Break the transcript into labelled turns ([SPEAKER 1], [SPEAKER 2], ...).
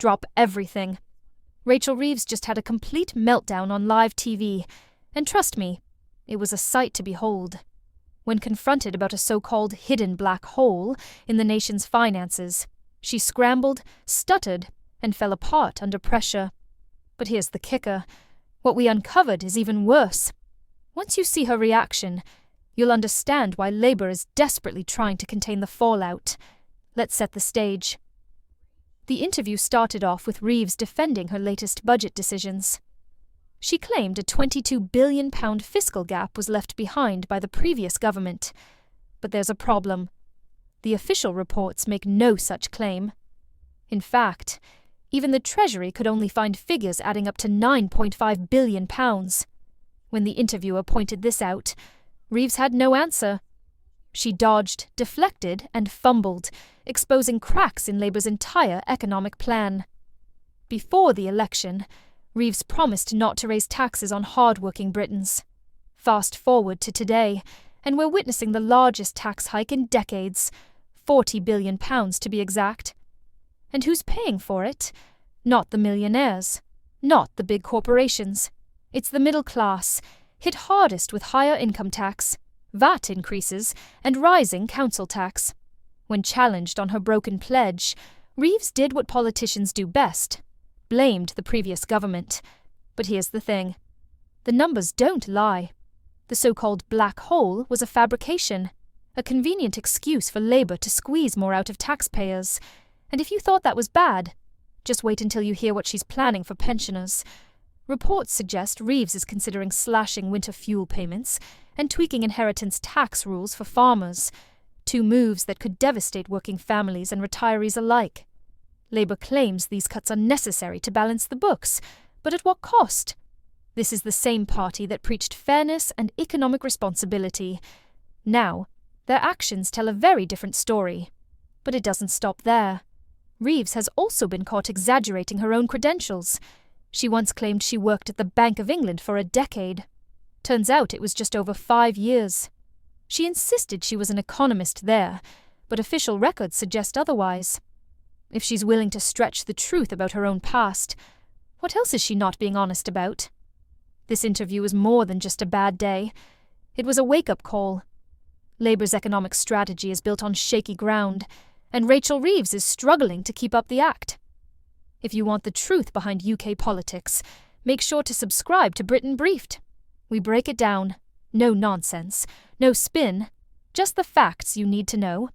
[SPEAKER 1] Drop everything. Rachel Reeves just had a complete meltdown on live TV, and trust me, it was a sight to behold. When confronted about a so-called hidden black hole in the nation's finances, she scrambled, stuttered, and fell apart under pressure. But here's the kicker. What we uncovered is even worse. Once you see her reaction, you'll understand why Labour is desperately trying to contain the fallout. Let's set the stage. The interview started off with Reeves defending her latest budget decisions. She claimed a £22 billion fiscal gap was left behind by the previous government. But there's a problem. The official reports make no such claim. In fact, even the Treasury could only find figures adding up to £9.5 billion. When the interviewer pointed this out, Reeves had no answer. She dodged, deflected, and fumbled, exposing cracks in Labour's entire economic plan. Before the election, Reeves promised not to raise taxes on hard-working Britons. Fast forward to today, and we're witnessing the largest tax hike in decades, £40 billion to be exact. And who's paying for it? Not the millionaires, not the big corporations. It's the middle class, hit hardest with higher income tax, VAT increases, and rising council tax. When challenged on her broken pledge, Reeves did what politicians do best: blamed the previous government. But here's the thing. The numbers don't lie. The so-called black hole was a fabrication, a convenient excuse for Labour to squeeze more out of taxpayers. And if you thought that was bad, just wait until you hear what she's planning for pensioners. Reports suggest Reeves is considering slashing winter fuel payments and tweaking inheritance tax rules for farmers, two moves that could devastate working families and retirees alike. Labour claims these cuts are necessary to balance the books, but at what cost? This is the same party that preached fairness and economic responsibility. Now, their actions tell a very different story. But it doesn't stop there. Reeves has also been caught exaggerating her own credentials. She once claimed she worked at the Bank of England for a decade. Turns out it was just over 5 years. She insisted she was an economist there, but official records suggest otherwise. If she's willing to stretch the truth about her own past, what else is she not being honest about? This interview was more than just a bad day. It was a wake-up call. Labour's economic strategy is built on shaky ground, and Rachel Reeves is struggling to keep up the act. If you want the truth behind UK politics, make sure to subscribe to Britain Briefed. We break it down. No nonsense, no spin, just the facts you need to know.